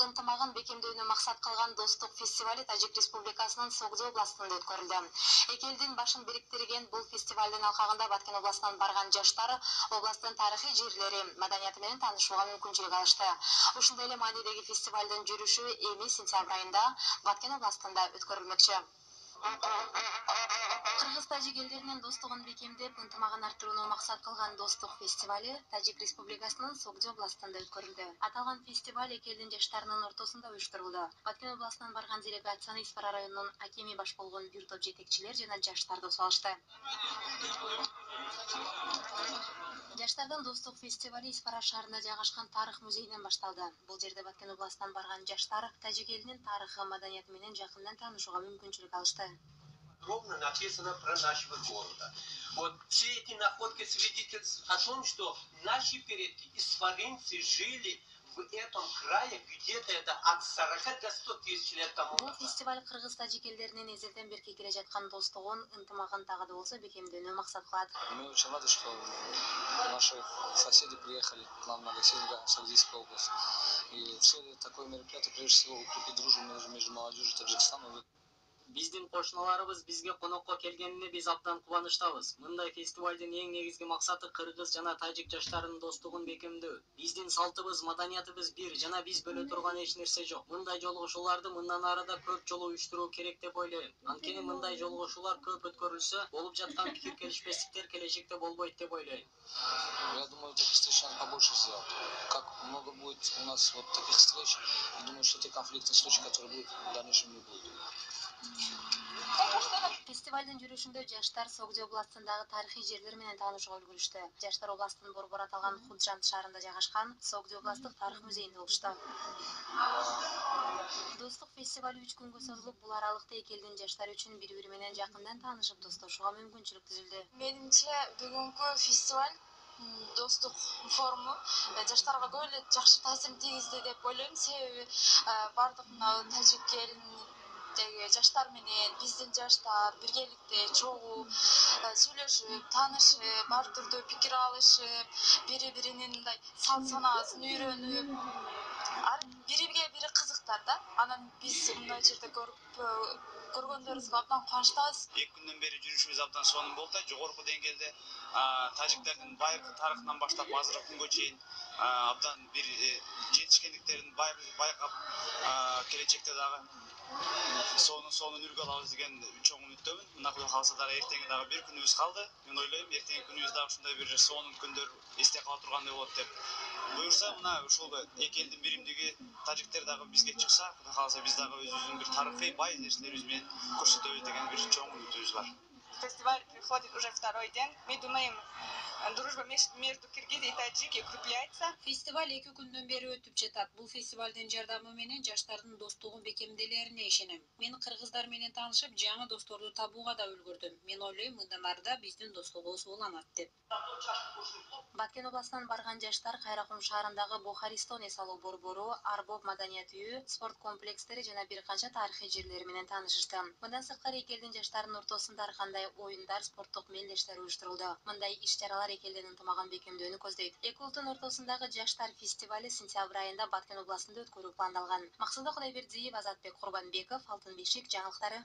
ынтымагын бекемдөөнү максат кылган достук фестивали Тажик Республикасынын Согдо областында өткөрүлдү. Эки элдин башын бириктирген бул фестивалдын алкагында Баткен областынан барган жаштар областтын тарыхый жерлери, маданияты менен таанышууга мүмкүнчүлүк алышты. Ушундай эле маанидеги фестивалдын жүрүшү эми сентябрь айында Баткен областында өткөрүлмөкчү. Кыргыз-тажик элдеринин достугун бекемдеп, ынтымагын арттырууну максат кылган достук фестивали Тажик Республикасынын Согдо областында өткөрүлдү. Аталган фестиваль эки элдин жаштарынын ортосунда уюштурулду. Баткен областынан барган делегацияны Испара районунун акими баш болгон бир топ жетекчилер жана жаштар досу алышты. Жаштардын достук фестивали Испара шаарында жайгашкан тарых музейинен башталды. Бул жерде Баткен областынан барган жаштар тажик элинин тарыхы, маданияты менен жакындан таанышууга мүмкүнчүлүк алышты. Ровно написано про нашего города. Вот все эти находки свидетельствуют о том, что наши предки, испаринцы, жили в этом крае где-то это от 40 до 100 тысяч лет тому назад. Бул фестиваль кыргыз-тажик элдеринин эзелден берки келе жаткан достугун, ынтымагын дагы да болсо бекемдөөнү максат кылат. Мы очень рады, что наши соседи приехали к нам на гостиницу в Сагдийскую область. И все такое мероприятие, прежде всего, укрепит дружбу между молодежью Таджикистана. Биздин кошуналарыбыз бизге конокко келгенине биз абдан кубанычтабыз. Мындай фестивалдын эң негизги максаты кыргыз жана тажик жаштарынын достугун бекемдөө. Биздин салтыбыз, маданиятыбыз бир жана биз бөлө турган эч нерсе жок. Мындай жолугушууларды мындан ары да көп жолу уюштуруу керек деп ойлойм. Анткени мындай жолугушуулар көп өткөрүлсө, болуп жаткан пикир келишпестиктер келечекте болбойт деп ойлойм. Я думаю, таких встреч надо побольше сделать. Как много будет у нас вот таких встреч, я думаю, что те конфликтные случаи, которые будут, в дальнейшем не будут. Фестивалдын жүрүшүндө жаштар Согдо областындагы тарыхый жерлер менен таанышууга үлгүрүштү. Жаштар областын борбор аталган Худжан шаарында жайгашкан Согдо областтык тарых музейинде болушту. Достук фестивали 3 күнгө созулуп, бул аралыкта эки элдин жаштары үчүн бири-бири менен жакындан таанышып, достошууга мүмкүнчүлүк түзүлдү. Менимче бүгүнкү фестиваль достук форуму жаштарга көп эле жакшы таасирин тийгизди деп ойлойм. Себеби бардык тажик элиндеги жаштар менен биздин жаштар биргеликте чогуу сүйлөшүп, таанышып, ар түрдүү пикир алышып, бири-биринин мындай салт санаасын үйрөнүп, бириге бири кызыктар да. Анан биз мындай жерде көргөндөрүбүзгө абдан кубанычтабыз. 2 күндөн бери жүрүшүбүз абдан сонун болду. Жогорку деңгээлде тажиктердин байыркы тарыхынан баштап азыркы күнгө чейин абдан бир жетишкендиктерин байкап, келечекте дагы сонун үлгү алабыз деген чоң үмүттөмүн. Мына Кудай кааласа дагы эртеңки дагы бир күнүбүз калды. Мен ойлойм, эртеңки күнүбүз дагы ушундай бир сонун күндөр эсте кала тургандай болот деп. Буюрса, мына ушул эки элдин биримдиги тажиктер дагы бизге чыкса, Кудай кааласа биз дагы өзүбүздүн бир тарыхый бай нерселерибиз менен көрсөтөбүз деген бир чоң үмүтүбүз бар. Фестиваль приходит уже второй день. Мы думаем, дружба между Киргиз и Таджики укрепляется. Фестиваль 2 күндөн бери өтүп жатат. Бул фестивалдын жардамы менен жаштардын достугун бекемделерине ишенем. Мен кыргыздар менен таанышып, жаңы досторду табууга да үлгүрдүм. Мен ойлойм, мындан ары да биздин достугубуз уланат деп. Баткен областынан барган жаштар Кайракум шаарындагы Бухаристон эс алуу борбору, Арбоб маданият үйү, спорт комплекстери жана бир канча тарыхый жерлери менен таанышышты. Мындан сырткары эки элдин жаштарынын ортосунда ар кандай оюндар, спорттук мелдештер уюштурулду. Мындай иш-чаралар эки элдин ынтымагын бекемдөөнү көздөйт. Эки улуттун ортосундагы жаштар фестивали сентябрь айында Баткен областында өткөрүү пландалган. Максуда Кудайбердиев, Азатбек Курбанбеков, Алтын бешик жаңылыктары.